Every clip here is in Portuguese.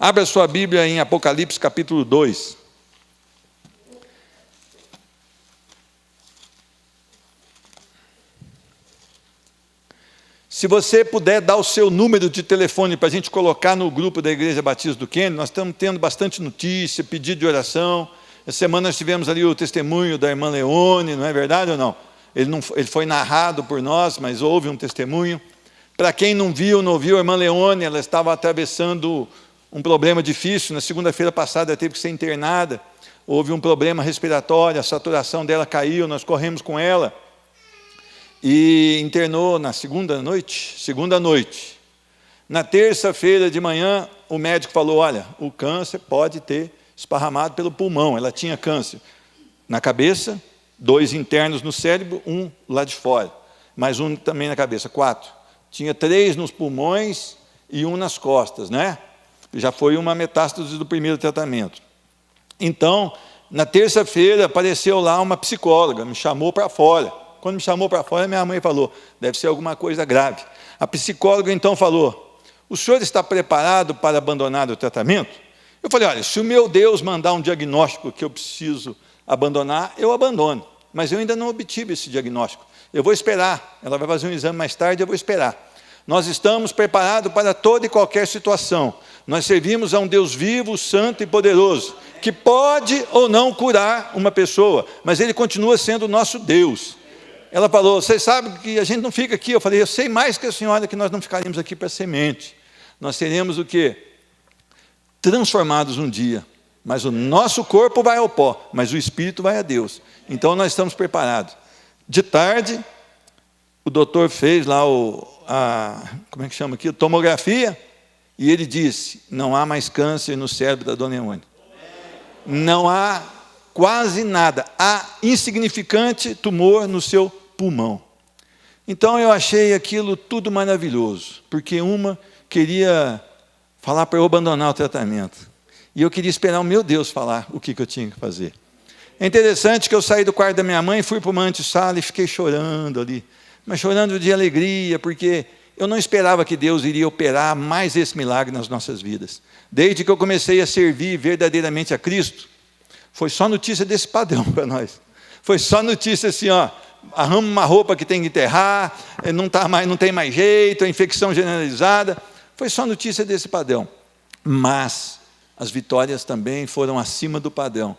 Abra sua Bíblia em Apocalipse capítulo 2. Se você puder dar o seu número de telefone para a gente colocar no grupo da Igreja Batista do Quênia, nós estamos tendo bastante notícia, pedido de oração. Essa semana nós tivemos ali o testemunho da irmã Leone, não é verdade ou não? Ele foi narrado por nós, mas houve um testemunho. Para quem não ouviu, a irmã Leone, ela estava atravessando um problema difícil. Na segunda-feira passada ela teve que ser internada. Houve um problema respiratório, a saturação dela caiu, nós corremos com ela. E internou na segunda noite. Na terça-feira de manhã, o médico falou, olha, o câncer pode ter esparramado pelo pulmão. Ela tinha câncer na cabeça, 2 internos no cérebro, 1 lá de fora, mais 1 também na cabeça, 4. Tinha 3 nos pulmões e 1 nas costas, né? Já foi uma metástase do primeiro tratamento. Então, na terça-feira, apareceu lá uma psicóloga, me chamou para fora. Quando me chamou para fora, minha mãe falou, deve ser alguma coisa grave. A psicóloga então falou, o senhor está preparado para abandonar o tratamento? Eu falei, olha, se o meu Deus mandar um diagnóstico que eu preciso abandonar, eu abandono. Mas eu ainda não obtive esse diagnóstico. Eu vou esperar, ela vai fazer um exame mais tarde, eu vou esperar. Nós estamos preparados para toda e qualquer situação. Nós servimos a um Deus vivo, santo e poderoso, que pode ou não curar uma pessoa, mas Ele continua sendo o nosso Deus. Ela falou, vocês sabem que a gente não fica aqui. Eu falei, eu sei mais que a senhora que nós não ficaríamos aqui para semente. Nós seremos o quê? Transformados um dia. Mas o nosso corpo vai ao pó, mas o espírito vai a Deus. Então nós estamos preparados. De tarde, o doutor fez lá como é que chama aqui? Tomografia, e ele disse, não há mais câncer no cérebro da dona Eone. Não há quase nada. Há insignificante tumor no seu pulmão. Então eu achei aquilo tudo maravilhoso, porque uma queria falar para eu abandonar o tratamento, e eu queria esperar o meu Deus falar o que eu tinha que fazer. É interessante que eu saí do quarto da minha mãe, fui para uma antessala e fiquei chorando ali, mas chorando de alegria, porque eu não esperava que Deus iria operar mais esse milagre nas nossas vidas. Desde que eu comecei a servir verdadeiramente a Cristo, foi só notícia desse padrão para nós. Foi só notícia assim, ó, arruma uma roupa que tem que enterrar, não tem mais jeito, a infecção generalizada. Foi só notícia desse padrão. Mas as vitórias também foram acima do padrão.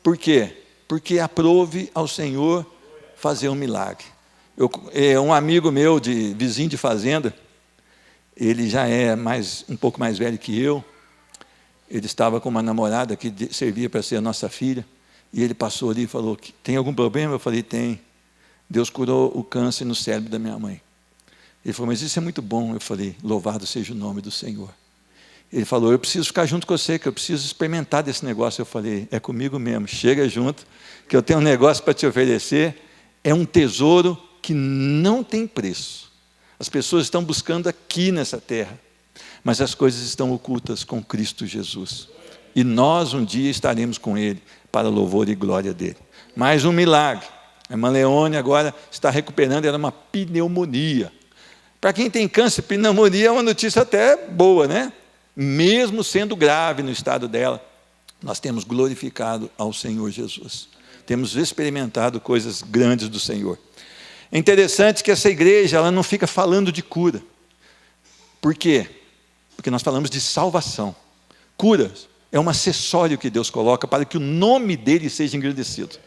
Por quê? Porque aprove ao Senhor fazer um milagre. Um amigo meu, vizinho de fazenda, ele já é um pouco mais velho que eu. Ele estava com uma namorada que servia para ser a nossa filha, e ele passou ali e falou, tem algum problema? Eu falei, tem. Deus curou o câncer no cérebro da minha mãe. Ele falou, mas isso é muito bom. Eu falei, louvado seja o nome do Senhor. Ele falou, eu preciso ficar junto com você, que eu preciso experimentar desse negócio. Eu falei, é comigo mesmo, chega junto, que eu tenho um negócio para te oferecer. É um tesouro que não tem preço. As pessoas estão buscando aqui nessa terra, mas as coisas estão ocultas com Cristo Jesus. E nós um dia estaremos com Ele, para louvor e glória dEle. Mais um milagre. A irmã Leone agora está recuperando, era uma pneumonia. Para quem tem câncer, pneumonia é uma notícia até boa, né? Mesmo sendo grave no estado dela, nós temos glorificado ao Senhor Jesus. Temos experimentado coisas grandes do Senhor. É interessante que essa igreja, ela não fica falando de cura. Por quê? Porque nós falamos de salvação. Cura é um acessório que Deus coloca para que o nome dele seja engrandecido.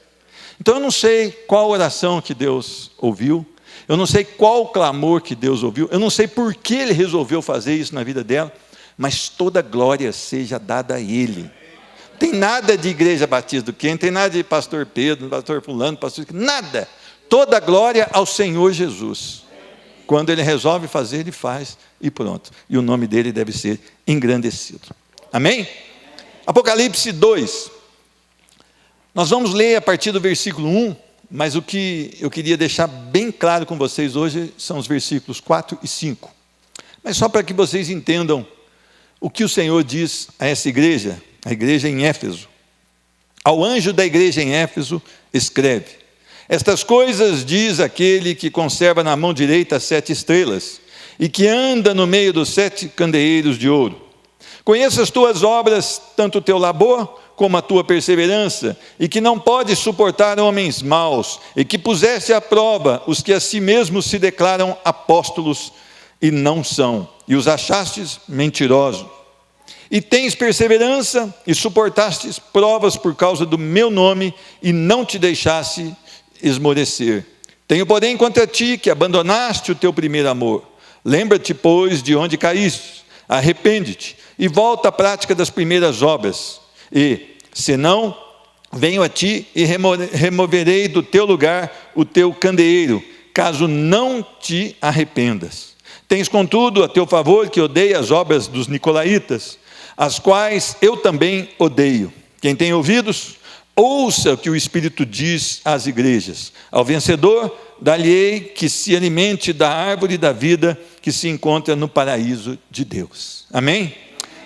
Então eu não sei qual oração que Deus ouviu, eu não sei qual clamor que Deus ouviu, eu não sei por que ele resolveu fazer isso na vida dela, mas toda glória seja dada a ele. Não tem nada de Igreja Batista do Quênia, não tem nada de pastor Pedro, pastor fulano, pastor... nada. Toda glória ao Senhor Jesus. Quando ele resolve fazer, ele faz e pronto. E o nome dele deve ser engrandecido. Amém? Apocalipse 2. Nós vamos ler a partir do versículo 1, mas o que eu queria deixar bem claro com vocês hoje são os versículos 4 e 5. Mas só para que vocês entendam o que o Senhor diz a essa igreja, a igreja em Éfeso. Ao anjo da igreja em Éfeso, escreve: estas coisas diz aquele que conserva na mão direita as 7 estrelas, e que anda no meio dos 7 candeeiros de ouro. Conheço as tuas obras, tanto o teu labor como a tua perseverança, e que não podes suportar homens maus, e que puseste à prova os que a si mesmos se declaram apóstolos e não são, e os achastes mentirosos. E tens perseverança e suportastes provas por causa do meu nome, e não te deixaste esmorecer. Tenho, porém, contra ti que abandonaste o teu primeiro amor. Lembra-te, pois, de onde caíste, arrepende-te e volta à prática das primeiras obras. E, senão, venho a ti e removerei do teu lugar o teu candeeiro, caso não te arrependas. Tens, contudo, a teu favor que odeia as obras dos nicolaítas, as quais eu também odeio. Quem tem ouvidos, ouça o que o Espírito diz às igrejas. Ao vencedor, dar-lhe-ei que se alimente da árvore da vida que se encontra no paraíso de Deus. Amém?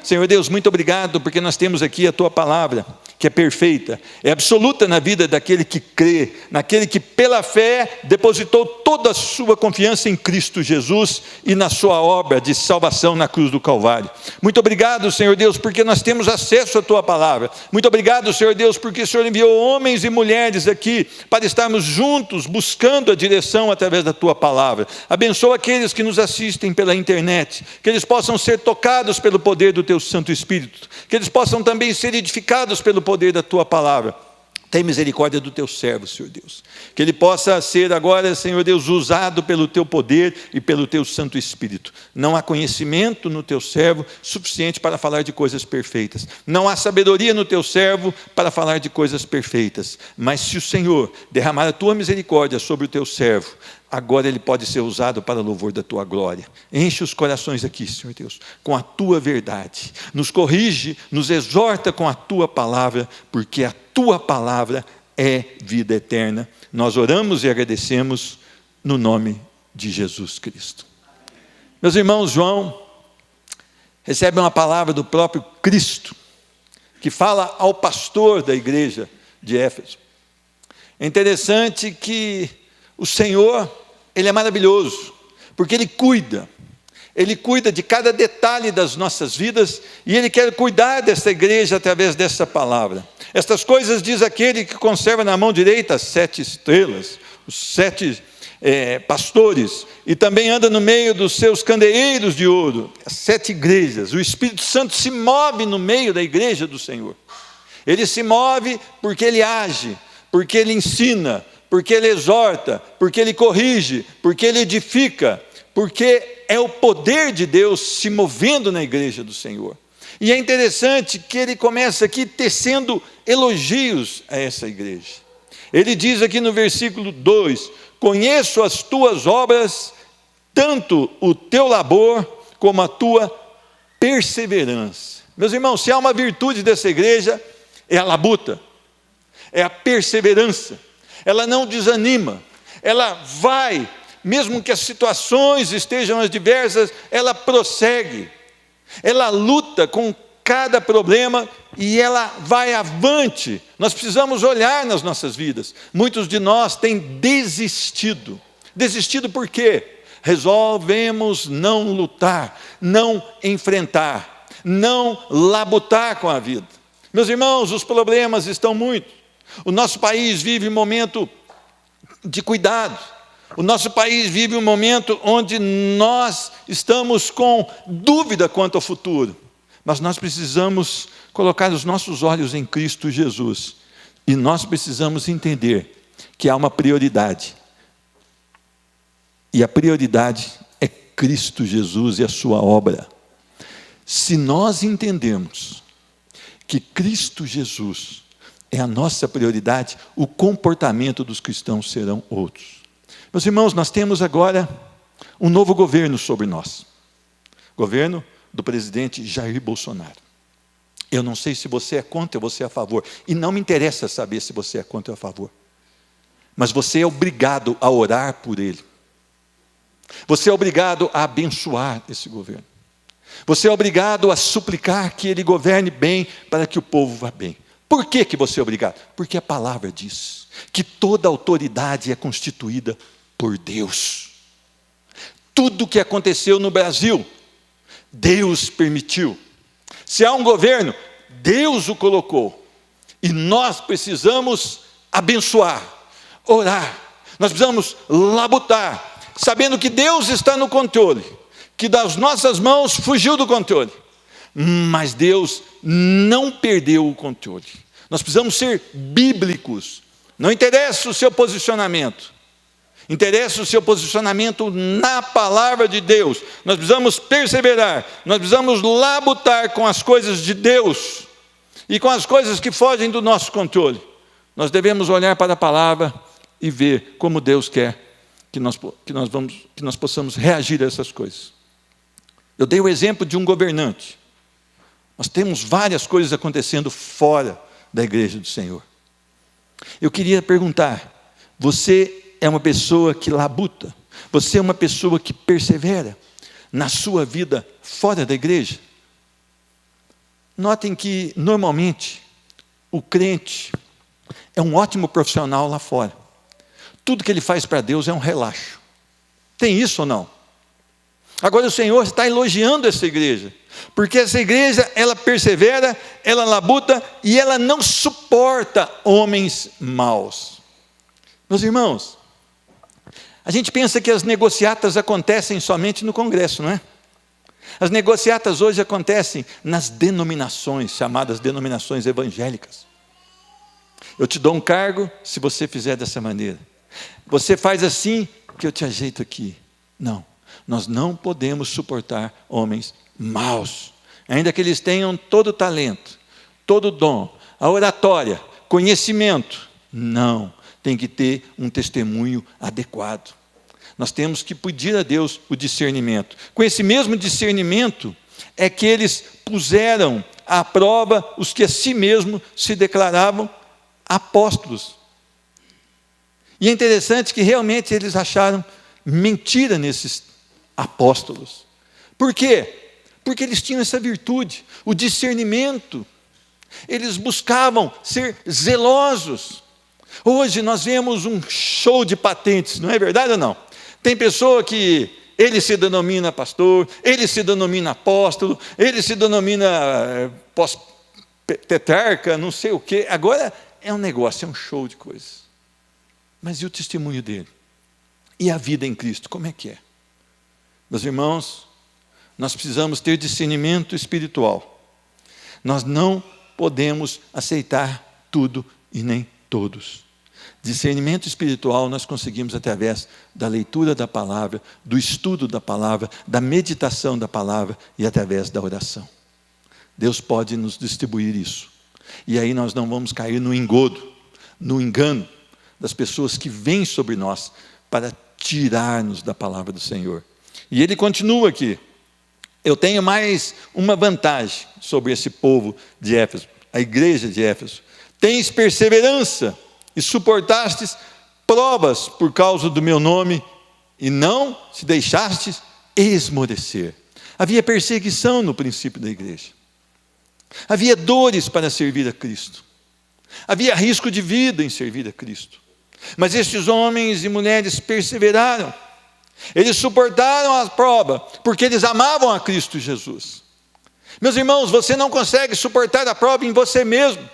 Senhor Deus, muito obrigado, porque nós temos aqui a tua palavra, que é perfeita, é absoluta na vida daquele que crê, naquele que pela fé depositou toda a sua confiança em Cristo Jesus e na sua obra de salvação na cruz do Calvário. Muito obrigado, Senhor Deus, porque nós temos acesso à tua palavra. Muito obrigado, Senhor Deus, porque o Senhor enviou homens e mulheres aqui para estarmos juntos buscando a direção através da tua palavra. Abençoa aqueles que nos assistem pela internet, que eles possam ser tocados pelo poder do teu Santo Espírito, que eles possam também ser edificados pelo poder da tua palavra. Tem misericórdia do teu servo, Senhor Deus, que ele possa ser agora, Senhor Deus, usado pelo teu poder e pelo teu Santo Espírito. Não há conhecimento no teu servo suficiente para falar de coisas perfeitas, não há sabedoria no teu servo para falar de coisas perfeitas, mas se o Senhor derramar a tua misericórdia sobre o teu servo, agora ele pode ser usado para o louvor da tua glória. Enche os corações aqui, Senhor Deus, com a tua verdade. Nos corrige, nos exorta com a tua palavra, porque a tua palavra é vida eterna. Nós oramos e agradecemos no nome de Jesus Cristo. Meus irmãos, João recebe uma palavra do próprio Cristo, que fala ao pastor da igreja de Éfeso. É interessante que o Senhor, Ele é maravilhoso, porque Ele cuida de cada detalhe das nossas vidas, e Ele quer cuidar dessa igreja através dessa palavra. Estas coisas diz aquele que conserva na mão direita as 7 estrelas, os 7 pastores, e também anda no meio dos seus candeeiros de ouro, as 7 igrejas. O Espírito Santo se move no meio da igreja do Senhor. Ele se move porque Ele age, porque Ele ensina, porque Ele exorta, porque Ele corrige, porque Ele edifica, porque é o poder de Deus se movendo na igreja do Senhor. E é interessante que ele começa aqui tecendo elogios a essa igreja. Ele diz aqui no versículo 2, conheço as tuas obras, tanto o teu labor como a tua perseverança. Meus irmãos, se há uma virtude dessa igreja, é a labuta, é a perseverança. Ela não desanima, ela vai, mesmo que as situações estejam adversas, ela prossegue, ela luta com cada problema e ela vai avante. Nós precisamos olhar nas nossas vidas. Muitos de nós têm desistido. Desistido por quê? Resolvemos não lutar, não enfrentar, não labutar com a vida. Meus irmãos, os problemas estão muitos. O nosso país vive um momento de cuidado. O nosso país vive um momento onde nós estamos com dúvida quanto ao futuro. Mas nós precisamos colocar os nossos olhos em Cristo Jesus. E nós precisamos entender que há uma prioridade. E a prioridade é Cristo Jesus e a sua obra. Se nós entendermos que Cristo Jesus é a nossa prioridade, o comportamento dos cristãos serão outros. Meus irmãos, nós temos agora um novo governo sobre nós. Governo do presidente Jair Bolsonaro. Eu não sei se você é contra ou você é a favor. E não me interessa saber se você é contra ou a favor. Mas você é obrigado a orar por ele. Você é obrigado a abençoar esse governo. Você é obrigado a suplicar que ele governe bem para que o povo vá bem. Por que você é obrigado? Porque a palavra diz que toda autoridade é constituída por Deus. Tudo o que aconteceu no Brasil, Deus permitiu. Se há um governo, Deus o colocou. E nós precisamos abençoar, orar. Nós precisamos labutar, sabendo que Deus está no controle, que das nossas mãos fugiu do controle. Mas Deus não perdeu o controle. Nós precisamos ser bíblicos. Não interessa o seu posicionamento. Interessa o seu posicionamento na palavra de Deus. Nós precisamos perseverar. Nós precisamos labutar com as coisas de Deus. E com as coisas que fogem do nosso controle. Nós devemos olhar para a palavra e ver como Deus quer que nós possamos reagir a essas coisas. Eu dei o exemplo de um governante. Nós temos várias coisas acontecendo fora da igreja do Senhor. Eu queria perguntar, você é uma pessoa que labuta? Você é uma pessoa que persevera na sua vida fora da igreja? Notem que, normalmente, o crente é um ótimo profissional lá fora. Tudo que ele faz para Deus é um relaxo. Tem isso ou não? Agora o Senhor está elogiando essa igreja, porque essa igreja, ela persevera, ela labuta e ela não suporta homens maus. Meus irmãos, a gente pensa que as negociatas acontecem somente no Congresso, não é? As negociatas hoje acontecem nas denominações, chamadas denominações evangélicas. Eu te dou um cargo se você fizer dessa maneira. Você faz assim que eu te ajeito aqui. Não. Nós não podemos suportar homens maus, ainda que eles tenham todo o talento, todo o dom, a oratória, conhecimento. Não, tem que ter um testemunho adequado. Nós temos que pedir a Deus o discernimento. Com esse mesmo discernimento é que eles puseram à prova os que a si mesmos se declaravam apóstolos. E é interessante que realmente eles acharam mentira nesses apóstolos. Por quê? Porque eles tinham essa virtude, o discernimento. Eles buscavam ser zelosos. Hoje nós vemos um show de patentes, não é verdade ou não? Tem pessoa que ele se denomina pastor, ele se denomina apóstolo, ele se denomina tetrarca, não sei o quê. Agora é um negócio, é um show de coisas. Mas e o testemunho dele? E a vida em Cristo, como é que é? Meus irmãos, nós precisamos ter discernimento espiritual. Nós não podemos aceitar tudo e nem todos. Discernimento espiritual nós conseguimos através da leitura da palavra, do estudo da palavra, da meditação da palavra e através da oração. Deus pode nos distribuir isso. E aí nós não vamos cair no engodo, no engano das pessoas que vêm sobre nós para tirar-nos da palavra do Senhor. E ele continua aqui. Eu tenho mais uma vantagem sobre esse povo de Éfeso, a igreja de Éfeso. Tens perseverança e suportastes provas por causa do meu nome e não te deixastes esmorecer. Havia perseguição no princípio da igreja. Havia dores para servir a Cristo. Havia risco de vida em servir a Cristo. Mas estes homens e mulheres perseveraram. Eles suportaram a prova, porque eles amavam a Cristo Jesus. Meus irmãos, você não consegue suportar a prova em você mesmo.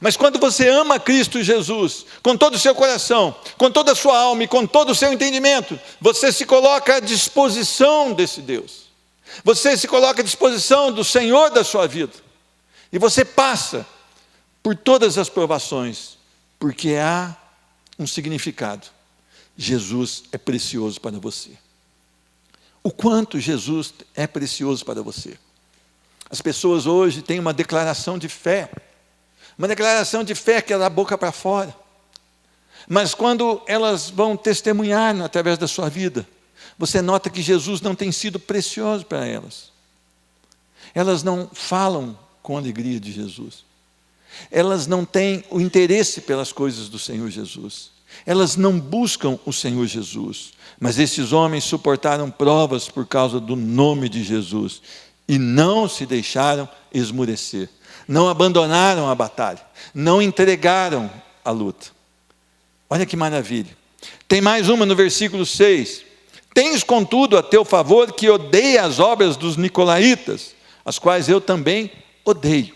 Mas quando você ama Cristo Jesus, com todo o seu coração, com toda a sua alma e com todo o seu entendimento, você se coloca à disposição desse Deus. Você se coloca à disposição do Senhor da sua vida. E você passa por todas as provações, porque há um significado. Jesus é precioso para você. O quanto Jesus é precioso para você. As pessoas hoje têm uma declaração de fé. Uma declaração de fé que é da boca para fora. Mas quando elas vão testemunhar através da sua vida, você nota que Jesus não tem sido precioso para elas. Elas não falam com alegria de Jesus. Elas não têm o interesse pelas coisas do Senhor Jesus. Elas não buscam o Senhor Jesus. Mas esses homens suportaram provas por causa do nome de Jesus e não se deixaram esmurecer. Não abandonaram a batalha, não entregaram a luta. Olha que maravilha. Tem mais uma no versículo 6. Tens, contudo, a teu favor que odeia as obras dos nicolaítas, as quais eu também odeio.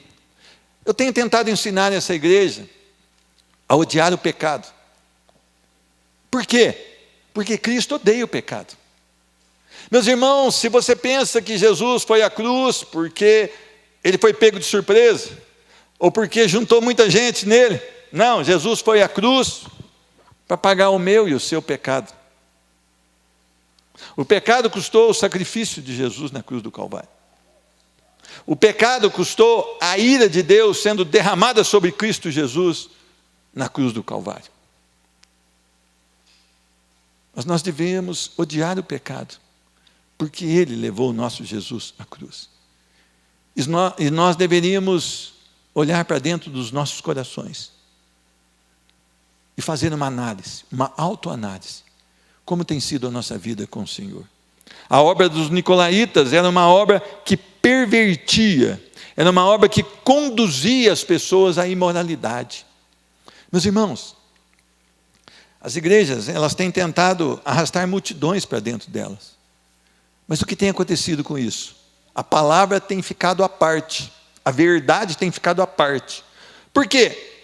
Eu tenho tentado ensinar essa igreja a odiar o pecado. Por quê? Porque Cristo odeia o pecado. Meus irmãos, se você pensa que Jesus foi à cruz porque ele foi pego de surpresa, ou porque juntou muita gente nele, não, Jesus foi à cruz para pagar o meu e o seu pecado. O pecado custou o sacrifício de Jesus na cruz do Calvário. O pecado custou a ira de Deus sendo derramada sobre Cristo Jesus na cruz do Calvário. Mas nós devemos odiar o pecado, porque Ele levou o nosso Jesus à cruz. E nós deveríamos olhar para dentro dos nossos corações e fazer uma análise, uma autoanálise. Como tem sido a nossa vida com o Senhor? A obra dos nicolaítas era uma obra que pervertia, era uma obra que conduzia as pessoas à imoralidade. Meus irmãos, as igrejas, elas têm tentado arrastar multidões para dentro delas. Mas o que tem acontecido com isso? A palavra tem ficado à parte, a verdade tem ficado à parte. Por quê?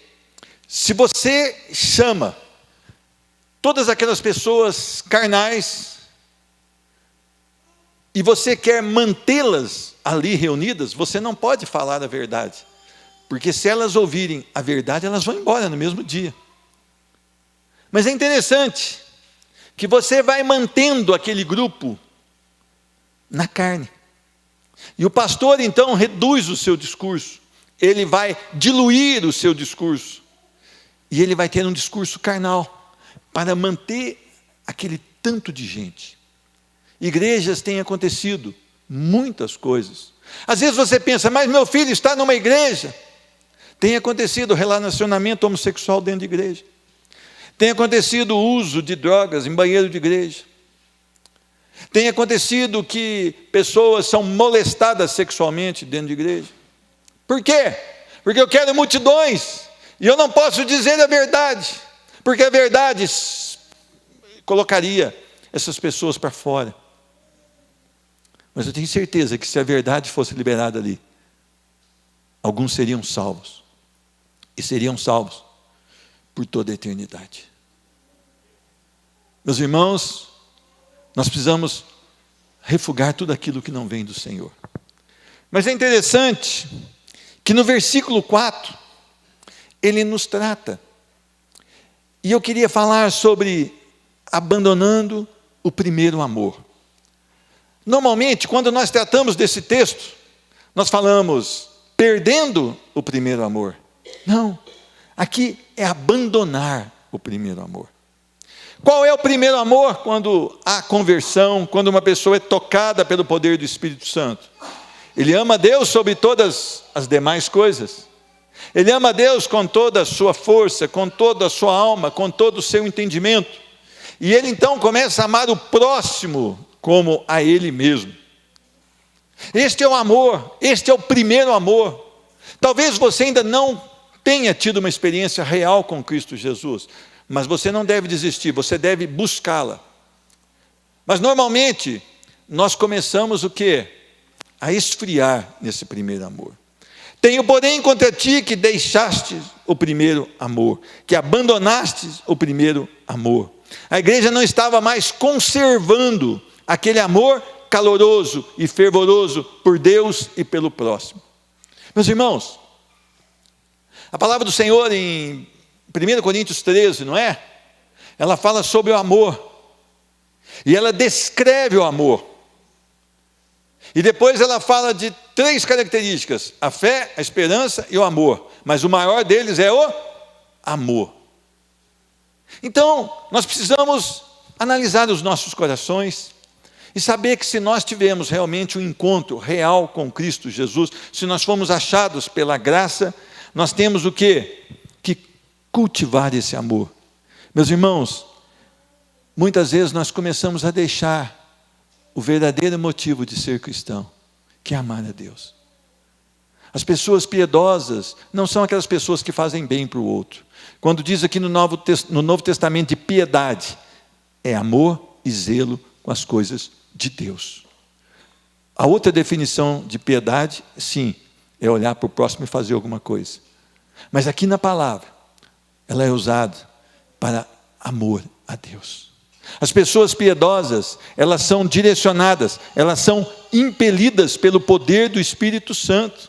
Se você chama todas aquelas pessoas carnais e você quer mantê-las ali reunidas, você não pode falar a verdade. Porque se elas ouvirem a verdade, elas vão embora no mesmo dia. Mas é interessante que você vai mantendo aquele grupo na carne. E o pastor então reduz o seu discurso. Ele vai diluir o seu discurso. E ele vai ter um discurso carnal para manter aquele tanto de gente. Igrejas têm acontecido muitas coisas. Às vezes você pensa, mas meu filho está numa igreja. Tem acontecido relacionamento homossexual dentro de igreja. Tem acontecido o uso de drogas em banheiro de igreja. Tem acontecido que pessoas são molestadas sexualmente dentro de igreja. Por quê? Porque eu quero multidões e eu não posso dizer a verdade, porque a verdade colocaria essas pessoas para fora. Mas eu tenho certeza que se a verdade fosse liberada ali, alguns seriam salvos. E seriam salvos por toda a eternidade. Meus irmãos, nós precisamos refugar tudo aquilo que não vem do Senhor. Mas é interessante que no versículo 4, ele nos trata. E eu queria falar sobre abandonando o primeiro amor. Normalmente, quando nós tratamos desse texto, nós falamos perdendo o primeiro amor. Não, aqui é abandonar o primeiro amor. Qual é o primeiro amor? Quando há conversão, quando uma pessoa é tocada pelo poder do Espírito Santo. Ele ama a Deus sobre todas as demais coisas. Ele ama a Deus com toda a sua força, com toda a sua alma, com todo o seu entendimento. E ele então começa a amar o próximo como a ele mesmo. Este é o amor, este é o primeiro amor. Talvez você ainda não tenha tido uma experiência real com Cristo Jesus, mas você não deve desistir, você deve buscá-la. Mas normalmente, nós começamos o quê? A esfriar nesse primeiro amor. Tenho, porém, contra ti que deixaste o primeiro amor, que abandonaste o primeiro amor. A igreja não estava mais conservando aquele amor caloroso e fervoroso por Deus e pelo próximo. Meus irmãos, a palavra do Senhor em 1 Coríntios 13, não é? Ela fala sobre o amor. E ela descreve o amor. E depois ela fala de 3 características: a fé, a esperança e o amor. Mas o maior deles é o amor. Então, nós precisamos analisar os nossos corações e saber que se nós tivermos realmente um encontro real com Cristo Jesus, se nós fomos achados pela graça, nós temos o quê? Que cultivar esse amor. Meus irmãos, muitas vezes nós começamos a deixar o verdadeiro motivo de ser cristão, que é amar a Deus. As pessoas piedosas não são aquelas pessoas que fazem bem para o outro. Quando diz aqui no Novo Testamento de piedade, é amor e zelo com as coisas de Deus. A outra definição de piedade, sim, é olhar para o próximo e fazer alguma coisa. Mas aqui na palavra, ela é usada para amor a Deus. As pessoas piedosas, elas são direcionadas, elas são impelidas pelo poder do Espírito Santo.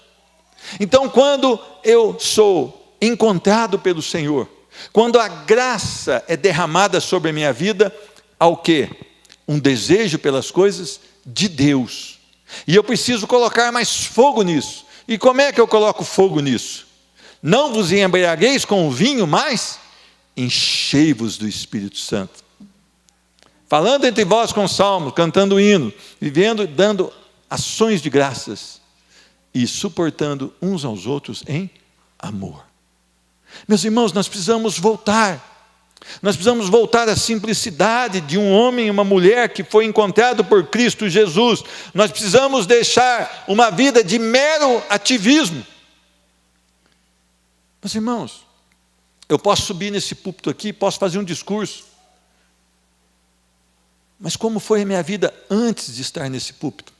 Então, quando eu sou encontrado pelo Senhor, quando a graça é derramada sobre a minha vida, há o quê? Um desejo pelas coisas de Deus. E eu preciso colocar mais fogo nisso. E como é que eu coloco fogo nisso? Não vos embriagueis com o vinho, mas enchei-vos do Espírito Santo. Falando entre vós com salmos, cantando hino, vivendo e dando ações de graças e suportando uns aos outros em amor. Meus irmãos, nós precisamos voltar. Nós precisamos voltar à simplicidade de um homem e uma mulher que foi encontrado por Cristo Jesus. Nós precisamos deixar uma vida de mero ativismo. Meus irmãos, eu posso subir nesse púlpito aqui, posso fazer um discurso. Mas como foi a minha vida antes de estar nesse púlpito?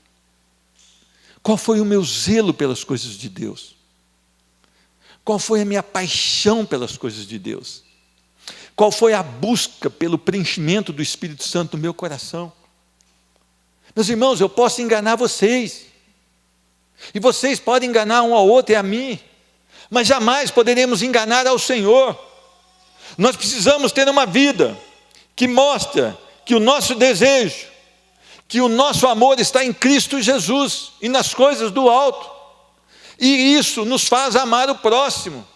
Qual foi o meu zelo pelas coisas de Deus? Qual foi a minha paixão pelas coisas de Deus? Qual foi a busca pelo preenchimento do Espírito Santo no meu coração? Meus irmãos, eu posso enganar vocês. E vocês podem enganar um ao outro e a mim. Mas jamais poderemos enganar ao Senhor. Nós precisamos ter uma vida que mostra que o nosso desejo, que o nosso amor está em Cristo Jesus e nas coisas do alto. E isso nos faz amar o próximo.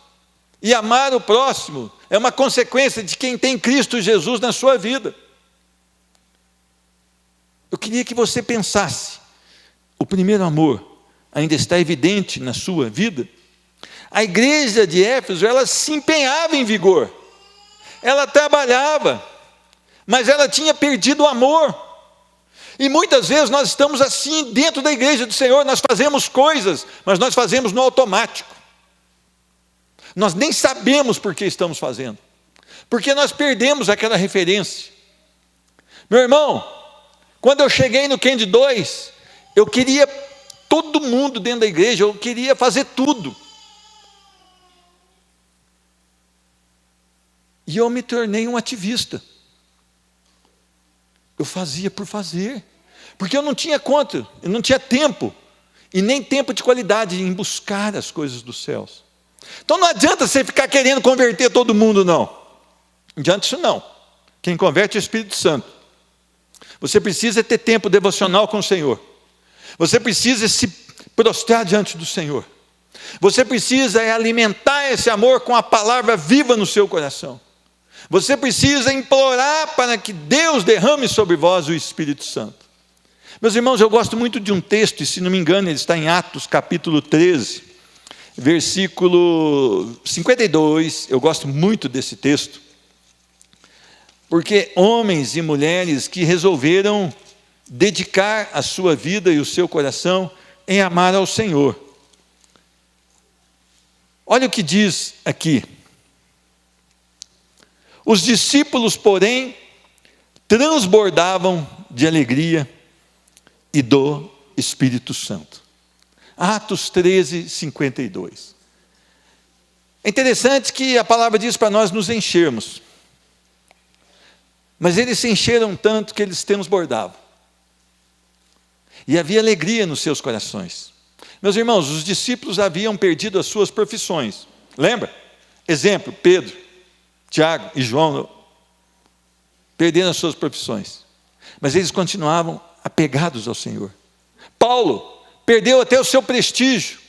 E amar o próximo é uma consequência de quem tem Cristo Jesus na sua vida. Eu queria que você pensasse, o primeiro amor ainda está evidente na sua vida? A igreja de Éfeso, ela se empenhava em vigor, ela trabalhava, mas ela tinha perdido o amor. E muitas vezes nós estamos assim dentro da igreja do Senhor, nós fazemos coisas, mas nós fazemos no automático. Nós nem sabemos por que estamos fazendo, porque nós perdemos aquela referência. Meu irmão, quando eu cheguei no Candy 2, eu queria todo mundo dentro da igreja, eu queria fazer tudo. E eu me tornei um ativista. Eu fazia por fazer, porque eu não tinha conta, eu não tinha tempo, e nem tempo de qualidade em buscar as coisas dos céus. Então não adianta você ficar querendo converter todo mundo, não. Não adianta isso não. Quem converte é o Espírito Santo. Você precisa ter tempo devocional com o Senhor. Você precisa se prostrar diante do Senhor. Você precisa alimentar esse amor com a palavra viva no seu coração. Você precisa implorar para que Deus derrame sobre vós o Espírito Santo. Meus irmãos, eu gosto muito de um texto, e se não me engano ele está em Atos capítulo 13, versículo 52, eu gosto muito desse texto, porque homens e mulheres que resolveram dedicar a sua vida e o seu coração em amar ao Senhor. Olha o que diz aqui. Os discípulos, porém, transbordavam de alegria e do Espírito Santo. Atos 13, 52. É interessante que a palavra diz para nós nos enchermos. Mas eles se encheram tanto que eles transbordavam. E havia alegria nos seus corações. Meus irmãos, os discípulos haviam perdido as suas profissões. Lembra? Exemplo, Pedro, Tiago e João perderam as suas profissões. Mas eles continuavam apegados ao Senhor. Paulo perdeu até o seu prestígio.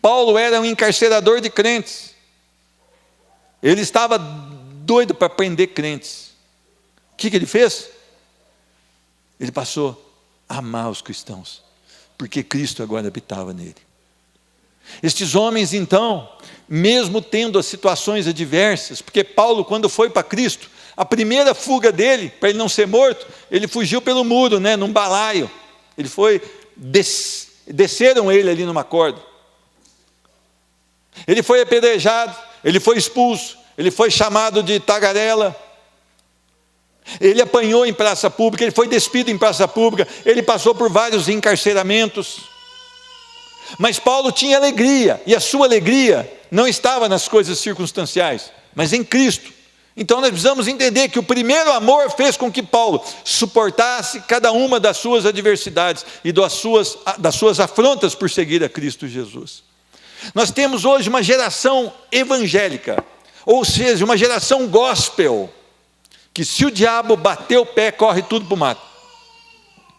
Paulo era um encarcerador de crentes. Ele estava doido para prender crentes. O que ele fez? Ele passou a amar os cristãos, porque Cristo agora habitava nele. Estes homens, então, mesmo tendo as situações adversas, porque Paulo, quando foi para Cristo, a primeira fuga dele, para ele não ser morto, ele fugiu pelo muro, num balaio. Ele foi, desceram ele ali numa corda. Ele foi apedrejado, ele foi expulso, ele foi chamado de tagarela. Ele apanhou em praça pública, ele foi despido em praça pública, ele passou por vários encarceramentos. Mas Paulo tinha alegria, e a sua alegria não estava nas coisas circunstanciais, mas em Cristo. Então nós precisamos entender que o primeiro amor fez com que Paulo suportasse cada uma das suas adversidades e das suas afrontas por seguir a Cristo Jesus. Nós temos hoje uma geração evangélica, ou seja, uma geração gospel, que se o diabo bater o pé, corre tudo para o mato.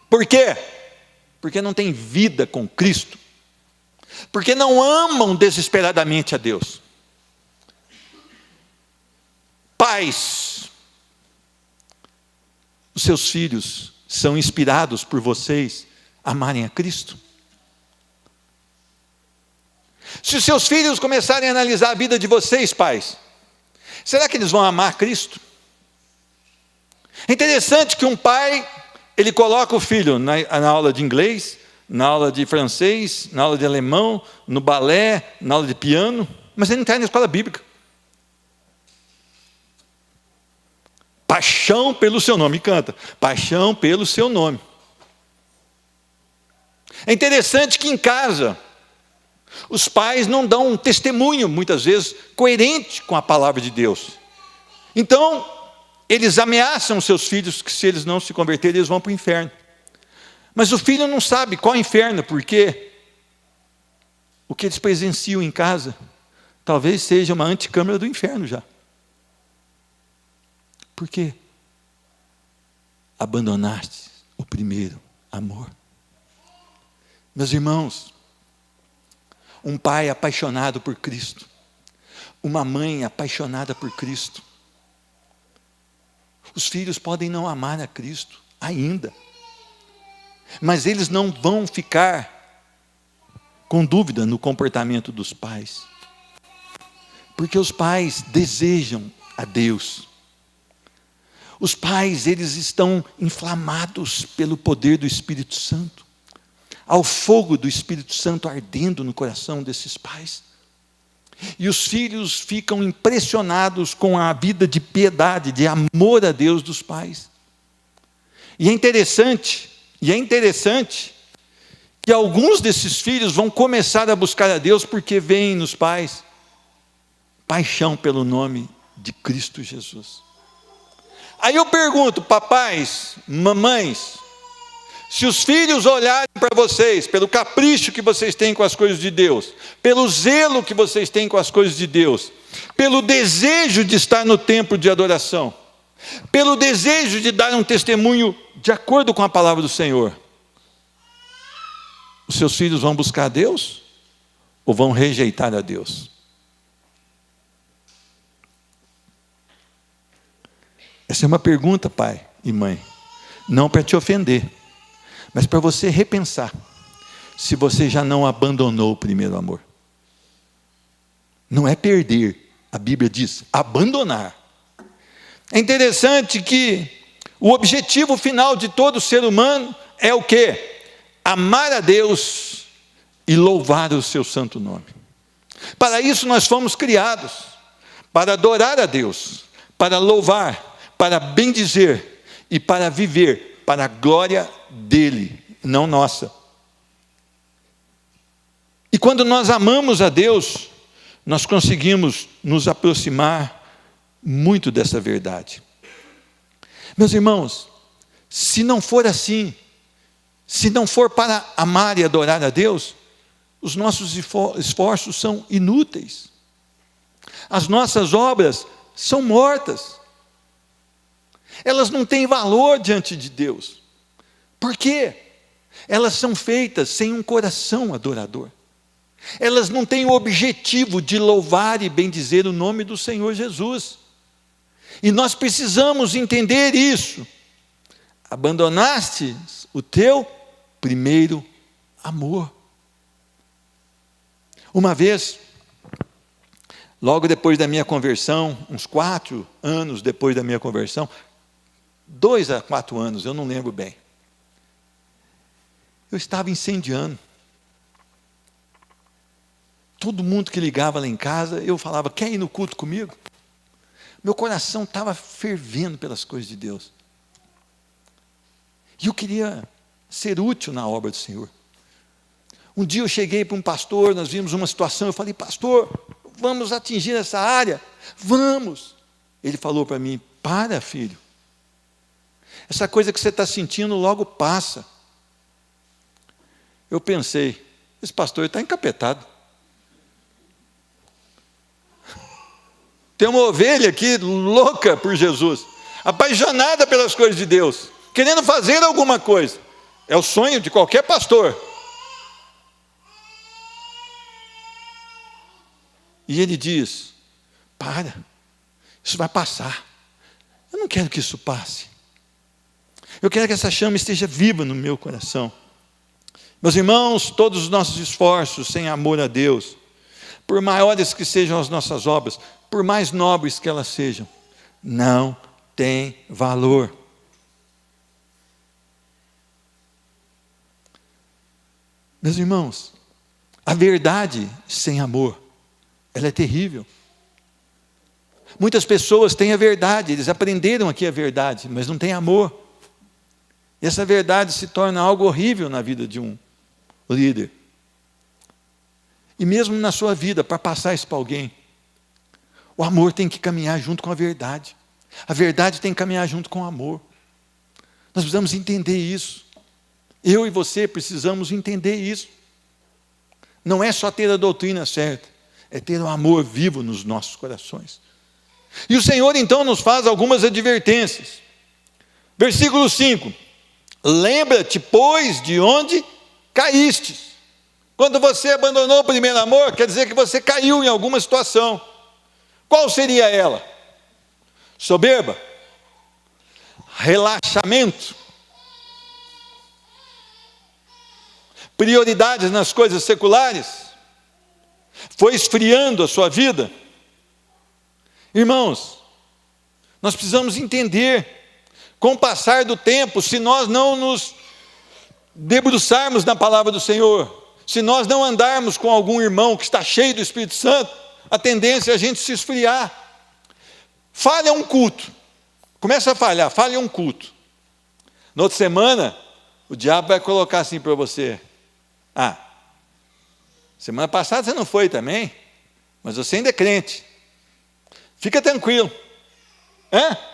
Por quê? Porque não tem vida com Cristo, porque não amam desesperadamente a Deus. Pais, os seus filhos são inspirados por vocês a amarem a Cristo? Se os seus filhos começarem a analisar a vida de vocês, pais, será que eles vão amar Cristo? É interessante que um pai, ele coloca o filho na aula de inglês, na aula de francês, na aula de alemão, no balé, na aula de piano, mas ele não está na escola bíblica. Paixão pelo seu nome, canta. Paixão pelo seu nome. É interessante que em casa, os pais não dão um testemunho, muitas vezes, coerente com a palavra de Deus. Então, eles ameaçam seus filhos que se eles não se converterem, eles vão para o inferno. Mas o filho não sabe qual inferno, porque o que eles presenciam em casa, talvez seja uma anticâmara do inferno já. Por quê? Abandonaste o primeiro amor. Meus irmãos, um pai apaixonado por Cristo, uma mãe apaixonada por Cristo, os filhos podem não amar a Cristo ainda, mas eles não vão ficar com dúvida no comportamento dos pais, porque os pais desejam a Deus. Os pais, eles estão inflamados pelo poder do Espírito Santo. Há o fogo do Espírito Santo ardendo no coração desses pais. E os filhos ficam impressionados com a vida de piedade, de amor a Deus dos pais. E é interessante que alguns desses filhos vão começar a buscar a Deus porque veem nos pais paixão pelo nome de Cristo Jesus. Aí eu pergunto, papais, mamães, se os filhos olharem para vocês, pelo capricho que vocês têm com as coisas de Deus, pelo zelo que vocês têm com as coisas de Deus, pelo desejo de estar no templo de adoração, pelo desejo de dar um testemunho de acordo com a palavra do Senhor, os seus filhos vão buscar a Deus ou vão rejeitar a Deus? Essa é uma pergunta, pai e mãe, não para te ofender, mas para você repensar, se você já não abandonou o primeiro amor. Não é perder, a Bíblia diz, abandonar. É interessante que o objetivo final de todo ser humano é o quê? Amar a Deus e louvar o seu santo nome. Para isso nós fomos criados, para adorar a Deus, para louvar, para bendizer e para viver para a glória dele, não nossa. E quando nós amamos a Deus, nós conseguimos nos aproximar muito dessa verdade. Meus irmãos, se não for assim, se não for para amar e adorar a Deus, os nossos esforços são inúteis. As nossas obras são mortas. Elas não têm valor diante de Deus. Por quê? Elas são feitas sem um coração adorador. Elas não têm o objetivo de louvar e bendizer o nome do Senhor Jesus. E nós precisamos entender isso. Abandonaste o teu primeiro amor. Uma vez, logo depois da minha conversão, uns 4 anos depois da minha conversão, 2 a 4 anos, eu não lembro bem. Eu estava incendiando. Todo mundo que ligava lá em casa, eu falava, quer ir no culto comigo? Meu coração estava fervendo pelas coisas de Deus. E eu queria ser útil na obra do Senhor. Um dia eu cheguei para um pastor, nós vimos uma situação, eu falei, pastor, vamos atingir essa área? Vamos. Ele falou para mim, para, filho. Essa coisa que você está sentindo logo passa. Eu pensei, esse pastor está encapetado. Tem uma ovelha aqui louca por Jesus, apaixonada pelas coisas de Deus, querendo fazer alguma coisa. É o sonho de qualquer pastor. E ele diz, para, isso vai passar. Eu não quero que isso passe. Eu quero que essa chama esteja viva no meu coração. Meus irmãos, todos os nossos esforços sem amor a Deus, por maiores que sejam as nossas obras, por mais nobres que elas sejam, não tem valor. Meus irmãos, a verdade sem amor, ela é terrível. Muitas pessoas têm a verdade, eles aprenderam aqui a verdade, mas não têm amor. E essa verdade se torna algo horrível na vida de um líder. E mesmo na sua vida, para passar isso para alguém, o amor tem que caminhar junto com a verdade. A verdade tem que caminhar junto com o amor. Nós precisamos entender isso. Eu e você precisamos entender isso. Não é só ter a doutrina certa, é ter o amor vivo nos nossos corações. E o Senhor então nos faz algumas advertências. Versículo 5. Lembra-te, pois, de onde caístes. Quando você abandonou o primeiro amor, quer dizer que você caiu em alguma situação. Qual seria ela? Soberba, relaxamento, prioridades nas coisas seculares, foi esfriando a sua vida. Irmãos, nós precisamos entender, com o passar do tempo, se nós não nos debruçarmos na palavra do Senhor, se nós não andarmos com algum irmão que está cheio do Espírito Santo, a tendência é a gente se esfriar. Falha um culto, começa a falhar, falha um culto. Na outra semana, o diabo vai colocar assim para você, semana passada você não foi também, mas você ainda é crente, fica tranquilo. É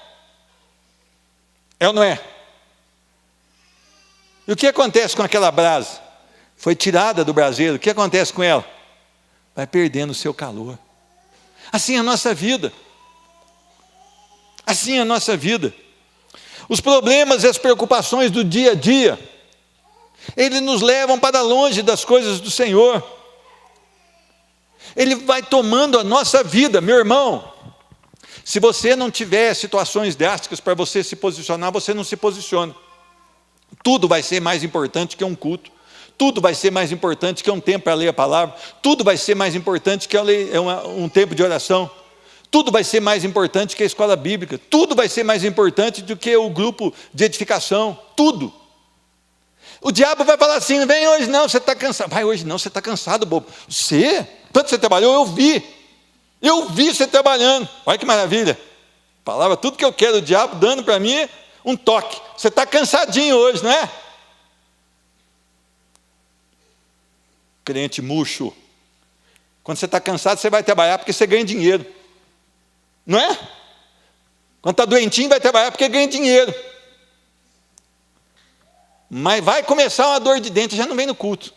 ou não é? E o que acontece com aquela brasa? Foi tirada do braseiro, o que acontece com ela? Vai perdendo o seu calor. Assim é a nossa vida. Assim é a nossa vida. Os problemas e as preocupações do dia a dia, eles nos levam para longe das coisas do Senhor. Ele vai tomando a nossa vida, meu irmão. Se você não tiver situações drásticas para você se posicionar, você não se posiciona. Tudo vai ser mais importante que um culto. Tudo vai ser mais importante que um tempo para ler a palavra. Tudo vai ser mais importante que um tempo de oração. Tudo vai ser mais importante que a escola bíblica. Tudo vai ser mais importante do que o grupo de edificação. Tudo. O diabo vai falar assim, não vem hoje não, você está cansado. Vai hoje não, você está cansado, bobo. Você? Tanto você trabalhou, eu vi. Eu vi você trabalhando. Olha que maravilha. Palavra, tudo que eu quero, o diabo dando para mim um toque. Você está cansadinho hoje, não é? Crente murcho. Quando você está cansado, você vai trabalhar porque você ganha dinheiro. Não é? Quando está doentinho, vai trabalhar porque ganha dinheiro. Mas vai começar uma dor de dente, já não vem no culto.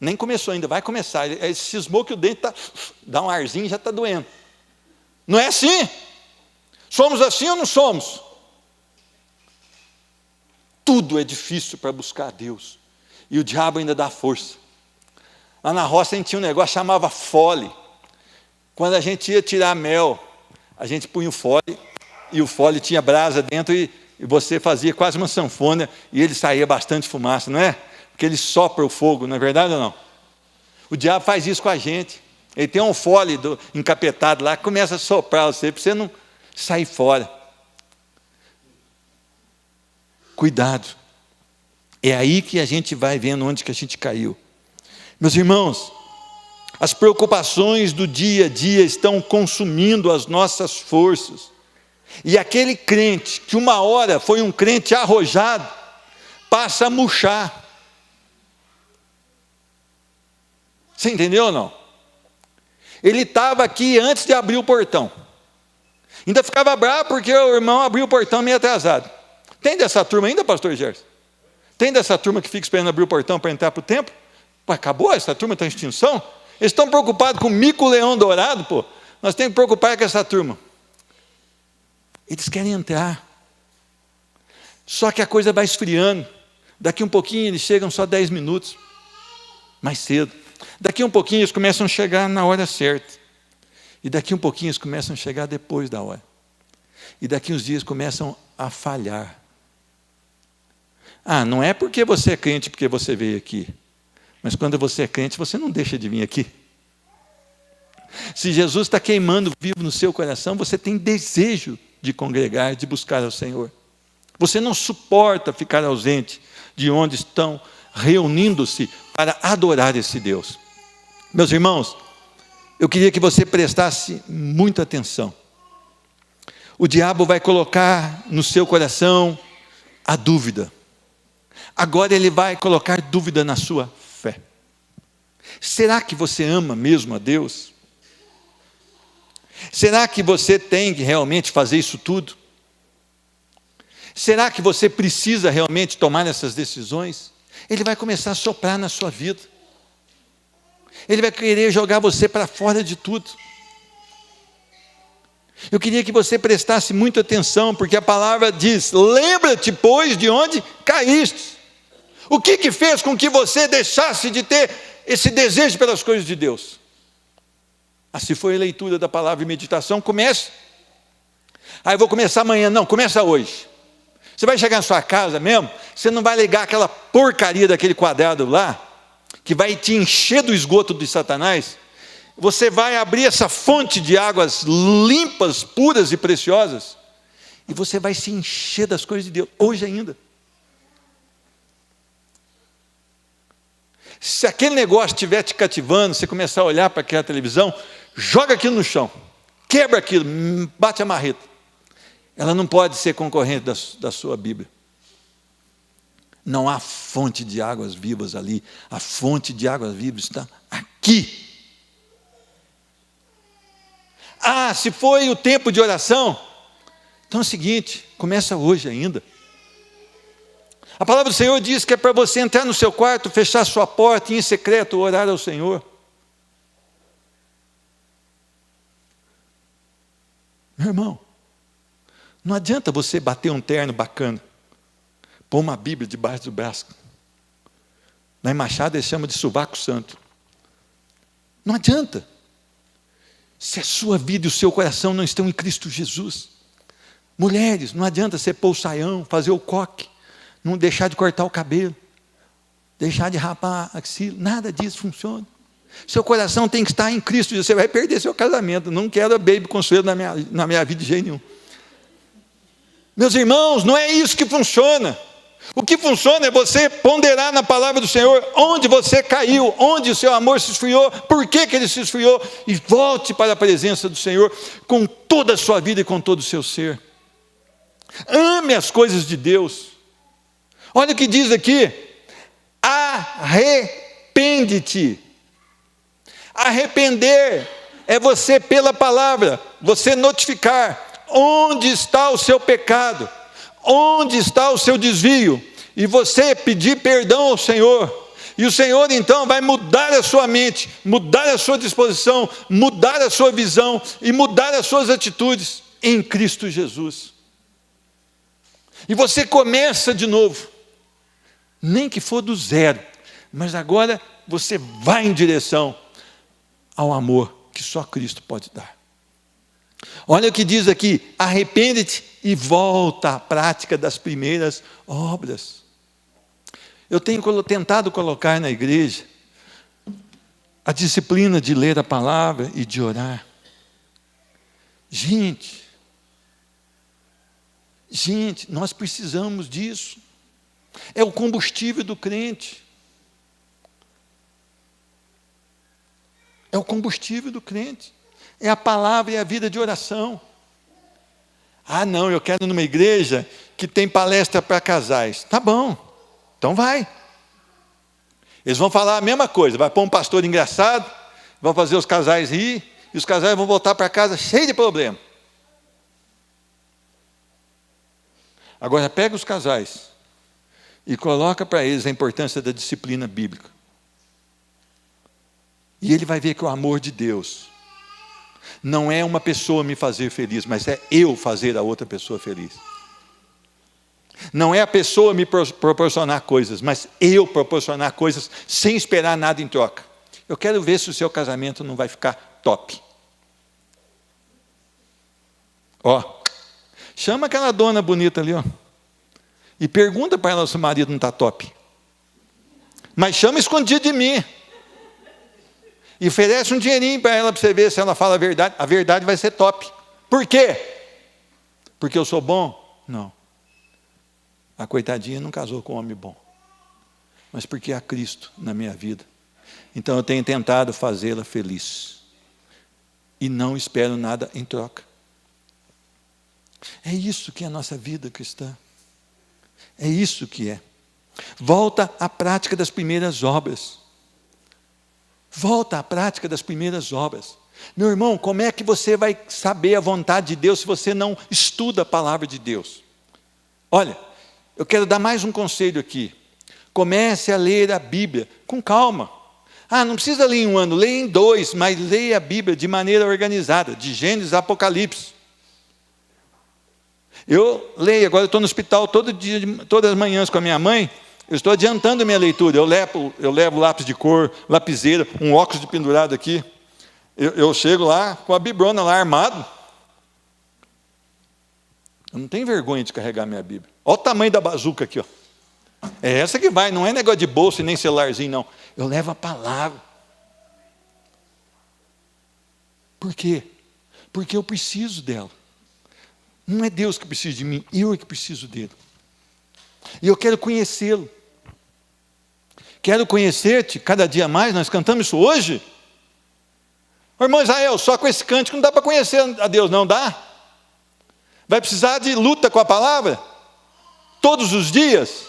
Nem começou ainda, vai começar. Ele cismou que o dente dá um arzinho e já está doendo. Não é assim? Somos assim ou não somos? Tudo é difícil para buscar a Deus. E o diabo ainda dá força. Lá na roça a gente tinha um negócio que chamava fole. Quando a gente ia tirar mel, a gente punha o fole, e o fole tinha brasa dentro, e você fazia quase uma sanfona, e ele saía bastante fumaça, não é? Porque ele sopra o fogo, não é verdade ou não? O diabo faz isso com a gente. Ele tem um fole encapetado lá, começa a soprar você, para você não sair fora. Cuidado. É aí que a gente vai vendo onde que a gente caiu. Meus irmãos, As preocupações do dia a dia estão consumindo as nossas forças. E aquele crente, que uma hora foi um crente arrojado, passa a murchar. Você entendeu ou não? Ele estava aqui antes de abrir o portão. Ainda ficava bravo porque o irmão abriu o portão meio atrasado. Tem dessa turma ainda, pastor Gerson? Tem dessa turma que fica esperando abrir o portão para entrar para o templo? Pô, acabou? Essa turma está em extinção? Eles estão preocupados com o mico-leão dourado, pô. Nós temos que preocupar com essa turma. Eles querem entrar. Só que a coisa vai esfriando. Daqui um pouquinho eles chegam só 10 minutos. Mais cedo. Daqui um pouquinho eles começam a chegar na hora certa. E daqui um pouquinho eles começam a chegar depois da hora. E daqui uns dias começam a falhar. Ah, não é porque você é crente, porque você veio aqui. Mas quando você é crente, você não deixa de vir aqui. Se Jesus está queimando vivo no seu coração, você tem desejo de congregar, de buscar ao Senhor. Você não suporta ficar ausente de onde estão reunindo-se para adorar esse Deus. Meus irmãos, eu queria que você prestasse muita atenção. O diabo vai colocar no seu coração a dúvida. Agora ele vai colocar dúvida na sua fé. Será que você ama mesmo a Deus? Será que você tem que realmente fazer isso tudo? Será que você precisa realmente tomar essas decisões? Ele vai começar a soprar na sua vida. Ele vai querer jogar você para fora de tudo. Eu queria que você prestasse muita atenção, porque a palavra diz: lembra-te, pois, de onde caíste. O que fez com que você deixasse de ter esse desejo pelas coisas de Deus? Assim foi a leitura da palavra e meditação. Comece. Eu vou começar amanhã. Não, começa hoje. Você vai chegar na sua casa mesmo, você não vai ligar aquela porcaria daquele quadrado lá, que vai te encher do esgoto de Satanás. Você vai abrir essa fonte de águas limpas, puras e preciosas, e você vai se encher das coisas de Deus, hoje ainda. Se aquele negócio estiver te cativando, você começar a olhar para aquela televisão, joga aquilo no chão, quebra aquilo, bate a marreta. Ela não pode ser concorrente da sua Bíblia. Não há fonte de águas vivas ali. A fonte de águas vivas está aqui. Se foi o tempo de oração, então é o seguinte, começa hoje ainda. A palavra do Senhor diz que é para você entrar no seu quarto, fechar sua porta e em secreto orar ao Senhor. Meu irmão, não adianta você bater um terno bacana, pôr uma Bíblia debaixo do braço. Na Machado eles chamam de sovaco santo. Não adianta. Se a sua vida e o seu coração não estão em Cristo Jesus. Mulheres, não adianta você pôr o saião, fazer o coque, não deixar de cortar o cabelo, deixar de rapar a axila, nada disso funciona. Seu coração tem que estar em Cristo Jesus. Você vai perder seu casamento. Não quero baby consuelo na minha vida de jeito nenhum. Meus irmãos, não é isso que funciona. O que funciona é você ponderar na palavra do Senhor, onde você caiu, onde o seu amor se esfriou, por que ele se esfriou, e volte para a presença do Senhor com toda a sua vida e com todo o seu ser. Ame as coisas de Deus. Olha o que diz aqui: arrepende-te. Arrepender é você, pela palavra, você notificar onde está o seu pecado, onde está o seu desvio, e você pedir perdão ao Senhor, e o Senhor então vai mudar a sua mente, mudar a sua disposição, mudar a sua visão, e mudar as suas atitudes em Cristo Jesus. E você começa de novo, nem que for do zero, mas agora você vai em direção ao amor que só Cristo pode dar. Olha o que diz aqui: arrepende-te e volta à prática das primeiras obras. Eu tenho tentado colocar na igreja a disciplina de ler a palavra e de orar. Gente, nós precisamos disso. É o combustível do crente. É o combustível do crente. É a palavra e a vida de oração. Ah, não, eu quero ir numa igreja que tem palestra para casais. Tá bom, então vai. Eles vão falar a mesma coisa, vai pôr um pastor engraçado, vão fazer os casais rir, e os casais vão voltar para casa cheios de problema. Agora pega os casais e coloca para eles a importância da disciplina bíblica. E ele vai ver que o amor de Deus não é uma pessoa me fazer feliz, mas é eu fazer a outra pessoa feliz. Não é a pessoa me proporcionar coisas, mas eu proporcionar coisas sem esperar nada em troca. Eu quero ver se o seu casamento não vai ficar top. Ó, chama aquela dona bonita ali, ó, e pergunta para ela se o marido não está top. Mas chama escondido de mim. E oferece um dinheirinho para ela, para você ver se ela fala a verdade vai ser top. Por quê? Porque eu sou bom? Não. A coitadinha não casou com um homem bom. Mas porque há Cristo na minha vida. Então eu tenho tentado fazê-la feliz. E não espero nada em troca. É isso que é a nossa vida cristã. É isso que é. Volta à prática das primeiras obras. Volta à prática das primeiras obras. Meu irmão, como é que você vai saber a vontade de Deus se você não estuda a palavra de Deus? Olha, eu quero dar mais um conselho aqui. Comece a ler a Bíblia com calma. Ah, não precisa ler em um ano, leia em 2, mas leia a Bíblia de maneira organizada, de Gênesis a Apocalipse. Eu leio, agora eu estou no hospital todo dia, todas as manhãs com a minha mãe. Eu estou adiantando a minha leitura. Eu levo lápis de cor, lapiseira, um óculos de pendurado aqui. Eu chego lá com a bibrona lá armado. Eu não tenho vergonha de carregar minha Bíblia. Olha o tamanho da bazuca aqui, ó. É essa que vai, não é negócio de bolsa e nem celularzinho, não. Eu levo a palavra. Por quê? Porque eu preciso dela. Não é Deus que precisa de mim, eu é que preciso dele. E eu quero conhecê-lo. Quero conhecer-te cada dia mais, nós cantamos isso hoje. Irmão Israel, só com esse cântico não dá para conhecer a Deus, não dá? Vai precisar de luta com a palavra? Todos os dias?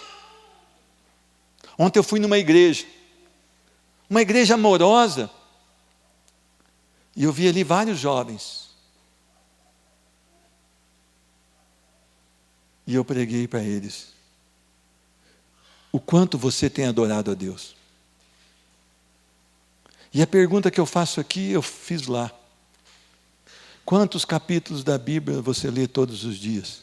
Ontem eu fui numa igreja, uma igreja amorosa, e eu vi ali vários jovens. E eu preguei para eles. O quanto você tem adorado a Deus. E a pergunta que eu faço aqui, eu fiz lá. Quantos capítulos da Bíblia você lê todos os dias?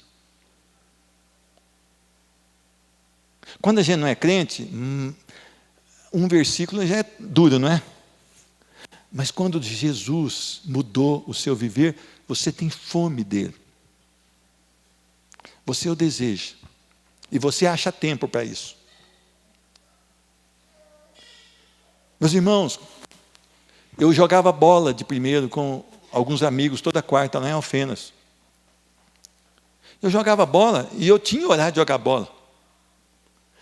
Quando a gente não é crente, um versículo já é duro, não é? Mas quando Jesus mudou o seu viver, você tem fome dele. Você o deseja. E você acha tempo para isso. Meus irmãos, eu jogava bola de primeiro com alguns amigos toda quarta lá em Alfenas. Eu jogava bola e eu tinha horário de jogar bola.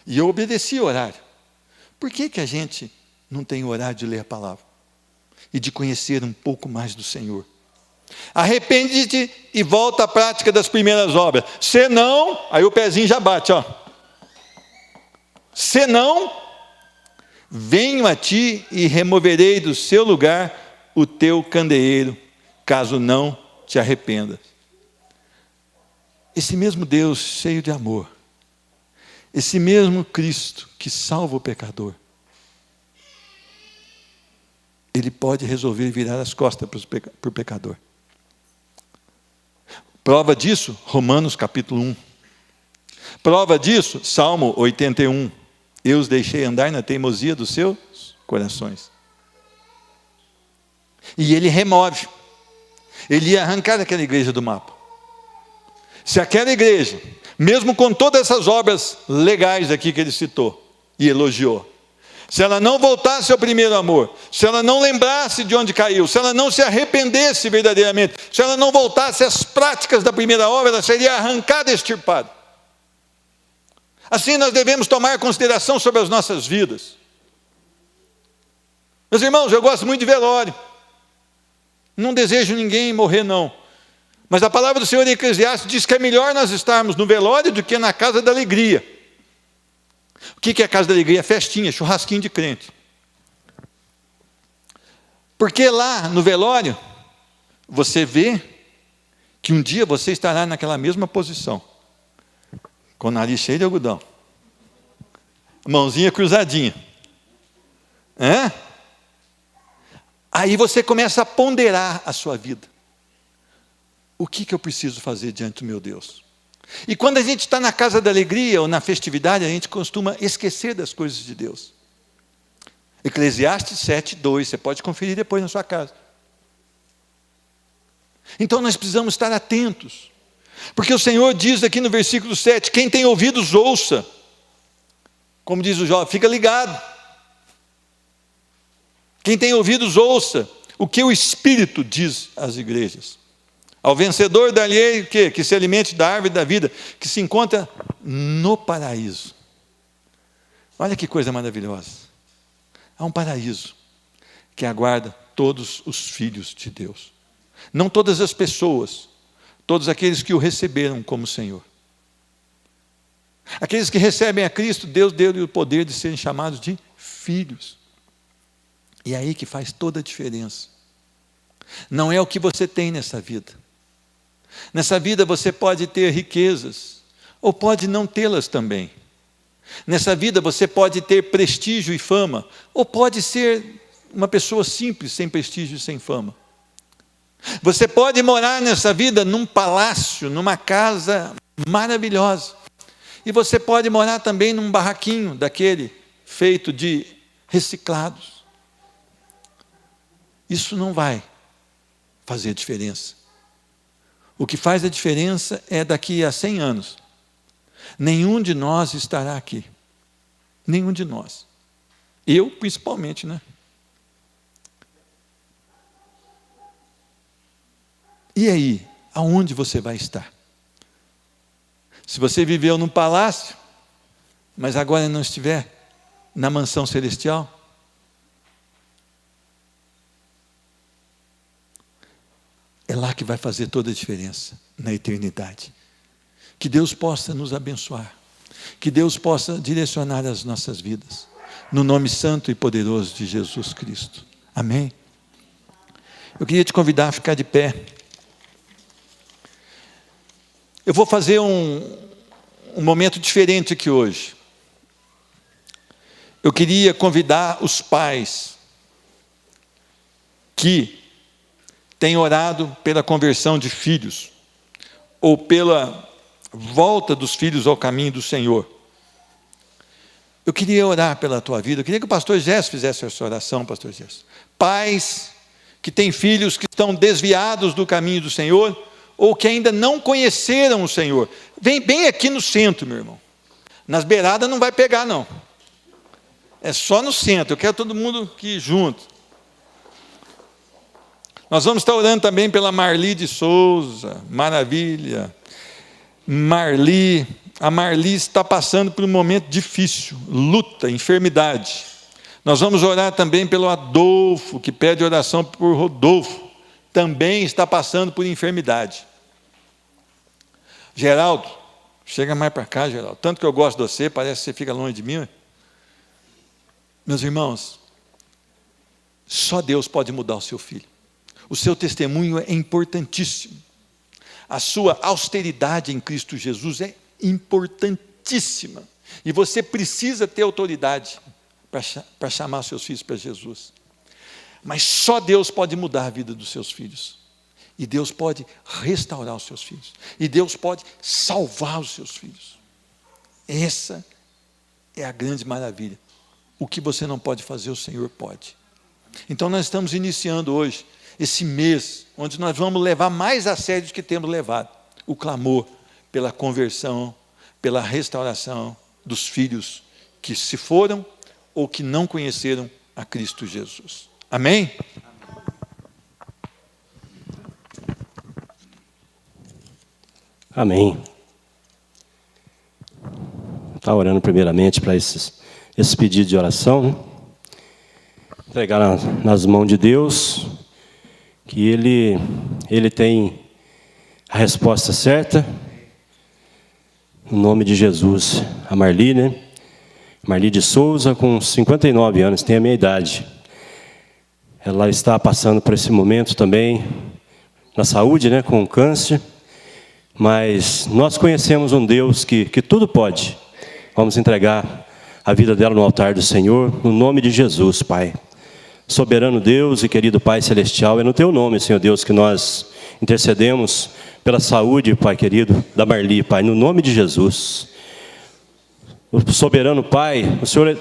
E eu obedecia o horário. Por que a gente não tem horário de ler a palavra? E de conhecer um pouco mais do Senhor? Arrepende-te e volta à prática das primeiras obras. Senão, aí o pezinho já bate, ó. Senão, venho a ti e removerei do seu lugar o teu candeeiro, caso não te arrependas. Esse mesmo Deus cheio de amor, esse mesmo Cristo que salva o pecador, Ele pode resolver virar as costas para o pecador. Prova disso, Romanos capítulo 1. Prova disso, Salmo 81. Eu os deixei andar na teimosia dos seus corações. E ele remove. Ele ia arrancar aquela igreja do mapa. Se aquela igreja, mesmo com todas essas obras legais aqui que ele citou e elogiou, se ela não voltasse ao primeiro amor, se ela não lembrasse de onde caiu, se ela não se arrependesse verdadeiramente, se ela não voltasse às práticas da primeira obra, ela seria arrancada e extirpada. Assim nós devemos tomar consideração sobre as nossas vidas. Meus irmãos, eu gosto muito de velório. Não desejo ninguém morrer, não. Mas a palavra do Senhor em Eclesiastes diz que é melhor nós estarmos no velório do que na casa da alegria. O que é a casa da alegria? É festinha, churrasquinho de crente. Porque lá no velório, você vê que um dia você estará naquela mesma posição, com o nariz cheio de algodão, mãozinha cruzadinha. Aí você começa a ponderar a sua vida. O que eu preciso fazer diante do meu Deus? E quando a gente está na casa da alegria ou na festividade, a gente costuma esquecer das coisas de Deus. Eclesiastes 7:2, você pode conferir depois na sua casa. Então nós precisamos estar atentos, porque o Senhor diz aqui no versículo 7, quem tem ouvidos ouça, como diz o jovem, fica ligado. Quem tem ouvidos ouça o que o Espírito diz às igrejas. Ao vencedor dar-lhe o quê? Que se alimente da árvore da vida, que se encontra no paraíso. Olha que coisa maravilhosa. Há um paraíso que aguarda todos os filhos de Deus. Não todas as pessoas, todos aqueles que o receberam como Senhor. Aqueles que recebem a Cristo, Deus deu-lhe o poder de serem chamados de filhos. E é aí que faz toda a diferença. Não é o que você tem nessa vida. Nessa vida você pode ter riquezas, ou pode não tê-las também. Nessa vida você pode ter prestígio e fama, ou pode ser uma pessoa simples, sem prestígio e sem fama. Você pode morar nessa vida num palácio, numa casa maravilhosa. E você pode morar também num barraquinho daquele feito de reciclados. Isso não vai fazer diferença. O que faz a diferença é daqui a 100 anos. Nenhum de nós estará aqui. Nenhum de nós. Eu, principalmente, né? E aí, aonde você vai estar? Se você viveu num palácio, mas agora não estiver na mansão celestial, é lá que vai fazer toda a diferença, na eternidade. Que Deus possa nos abençoar, que Deus possa direcionar as nossas vidas, no nome santo e poderoso de Jesus Cristo. Amém? Eu queria te convidar a ficar de pé. Eu vou fazer um momento diferente aqui hoje. Eu queria convidar os pais que têm orado pela conversão de filhos, ou pela volta dos filhos ao caminho do Senhor. Eu queria orar pela tua vida. Eu queria que o pastor Gerson fizesse essa oração, pastor Gerson. Pais que têm filhos que estão desviados do caminho do Senhor, ou que ainda não conheceram o Senhor. Vem bem aqui no centro, meu irmão. Nas beiradas não vai pegar, não. É só no centro. Eu quero todo mundo aqui junto. Nós vamos estar orando também pela Marli de Souza. Maravilha. Marli. A Marli está passando por um momento difícil. Luta, enfermidade. Nós vamos orar também pelo Adolfo, que pede oração por Rodolfo. Também está passando por enfermidade. Geraldo, chega mais para cá, Geraldo. Tanto que eu gosto de você, parece que você fica longe de mim. Meus irmãos, só Deus pode mudar o seu filho. O seu testemunho é importantíssimo. A sua austeridade em Cristo Jesus é importantíssima. E você precisa ter autoridade para chamar seus filhos para Jesus. Mas só Deus pode mudar a vida dos seus filhos. E Deus pode restaurar os seus filhos. E Deus pode salvar os seus filhos. Essa é a grande maravilha. O que você não pode fazer, o Senhor pode. Então nós estamos iniciando hoje esse mês, onde nós vamos levar mais a sério do que temos levado. O clamor pela conversão, pela restauração dos filhos que se foram ou que não conheceram a Cristo Jesus. Amém? Amém. Está orando primeiramente para esse pedido de oração, né? Entregar nas mãos de Deus, que Ele tem a resposta certa. No nome de Jesus. A Marli, né? Marli de Souza, com 59 anos, tem a minha idade. Ela está passando por esse momento também, na saúde, né? Com câncer. Mas nós conhecemos um Deus que tudo pode. Vamos entregar a vida dela no altar do Senhor, no nome de Jesus, Pai. Soberano Deus e querido Pai Celestial, é no Teu nome, Senhor Deus, que nós intercedemos pela saúde, Pai querido, da Marli, Pai, no nome de Jesus. O soberano Pai, o Senhor,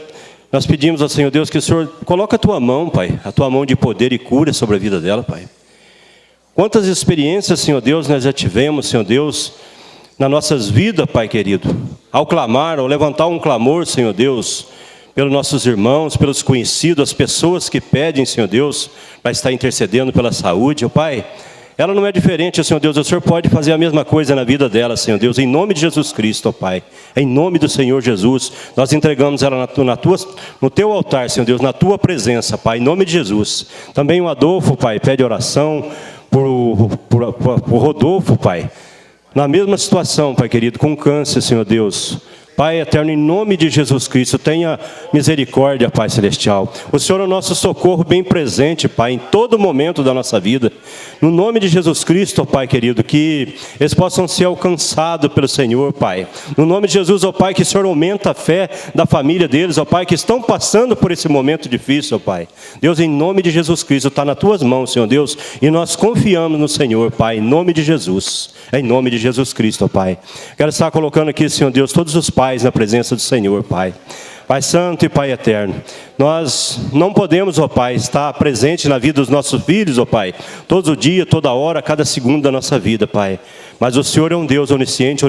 nós pedimos ao Senhor Deus que o Senhor coloque a Tua mão, Pai, a Tua mão de poder e cura sobre a vida dela, Pai. Quantas experiências, Senhor Deus, nós já tivemos, Senhor Deus, nas nossas vidas, Pai querido, ao clamar, ao levantar um clamor, Senhor Deus, pelos nossos irmãos, pelos conhecidos, as pessoas que pedem, Senhor Deus, para estar intercedendo pela saúde, ó Pai. Ela não é diferente, Senhor Deus, o Senhor pode fazer a mesma coisa na vida dela, Senhor Deus, em nome de Jesus Cristo, ó Pai. Em nome do Senhor Jesus, nós entregamos ela no Teu altar, Senhor Deus, na Tua presença, Pai, em nome de Jesus. Também o Adolfo, Pai, pede oração por Rodolfo, Pai. Na mesma situação, Pai querido, com câncer, Senhor Deus. Pai eterno, em nome de Jesus Cristo, tenha misericórdia, Pai Celestial. O Senhor é o nosso socorro bem presente, Pai, em todo momento da nossa vida. No nome de Jesus Cristo, Pai querido, que eles possam ser alcançados pelo Senhor, Pai. No nome de Jesus, ó Pai, que o Senhor aumenta a fé da família deles, ó Pai, que estão passando por esse momento difícil, ó Pai. Deus, em nome de Jesus Cristo, está nas Tuas mãos, Senhor Deus, e nós confiamos no Senhor, Pai, em nome de Jesus. Em nome de Jesus Cristo, ó Pai. Quero estar colocando aqui, Senhor Deus, todos os pais na presença do Senhor, Pai. Pai Santo e Pai Eterno, nós não podemos, ó Pai, estar presente na vida dos nossos filhos, ó Pai, todo dia, toda hora, cada segundo da nossa vida, Pai. Mas o Senhor é um Deus onisciente,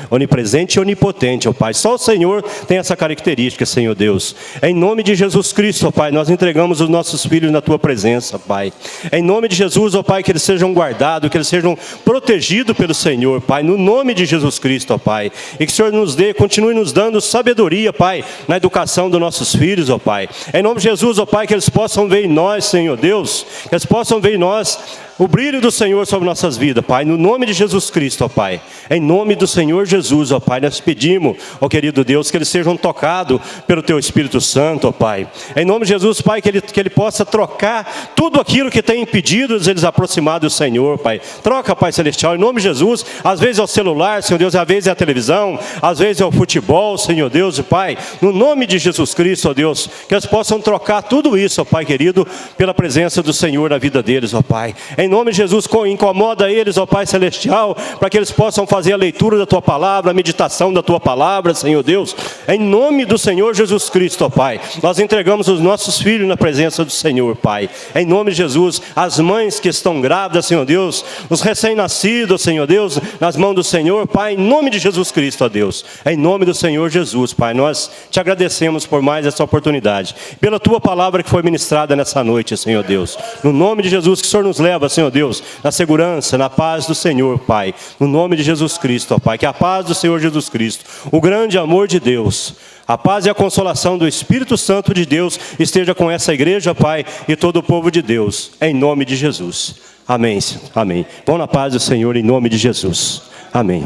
onipresente e onipotente, ó Pai. Só o Senhor tem essa característica, Senhor Deus. Em nome de Jesus Cristo, ó Pai, nós entregamos os nossos filhos na Tua presença, Pai. Em nome de Jesus, ó Pai, que eles sejam guardados, que eles sejam protegidos pelo Senhor, Pai. No nome de Jesus Cristo, ó Pai. E que o Senhor nos dê, continue nos dando sabedoria, Pai, na educação dos nossos filhos, ó Pai. Em nome de Jesus, ó Pai, que eles possam ver em nós, Senhor Deus, que eles possam ver em nós o brilho do Senhor sobre nossas vidas, Pai, no nome de Jesus Cristo, ó Pai. Em nome do Senhor Jesus, ó Pai, nós pedimos, ó querido Deus, que eles sejam tocados pelo Teu Espírito Santo, ó Pai. Em nome de Jesus, Pai, que Ele possa trocar tudo aquilo que tem impedido eles aproximar do Senhor, Pai. Troca, Pai Celestial, em nome de Jesus. Às vezes é o celular, Senhor Deus, às vezes é a televisão, às vezes é o futebol, Senhor Deus e Pai. No nome de Jesus Cristo, ó Deus, que eles possam trocar tudo isso, ó Pai querido, pela presença do Senhor na vida deles, ó Pai. Em nome de Jesus, incomoda eles, ó Pai Celestial, para que eles possam fazer a leitura da Tua palavra, a meditação da Tua palavra, Senhor Deus. Em nome do Senhor Jesus Cristo, ó Pai, nós entregamos os nossos filhos na presença do Senhor, Pai. Em nome de Jesus, as mães que estão grávidas, Senhor Deus, os recém-nascidos, Senhor Deus, nas mãos do Senhor, Pai, em nome de Jesus Cristo, ó Deus. Em nome do Senhor Jesus, Pai, nós Te agradecemos por mais essa oportunidade, pela Tua palavra que foi ministrada nessa noite, Senhor Deus. No nome de Jesus, que o Senhor nos leva, Senhor Deus, na segurança, na paz do Senhor, Pai. No nome de Jesus Cristo, ó Pai, que a paz do Senhor Jesus Cristo, o grande amor de Deus, a paz e a consolação do Espírito Santo de Deus esteja com essa igreja, Pai, e todo o povo de Deus, em nome de Jesus. Amém. Amém. Vão na paz do Senhor, em nome de Jesus. Amém.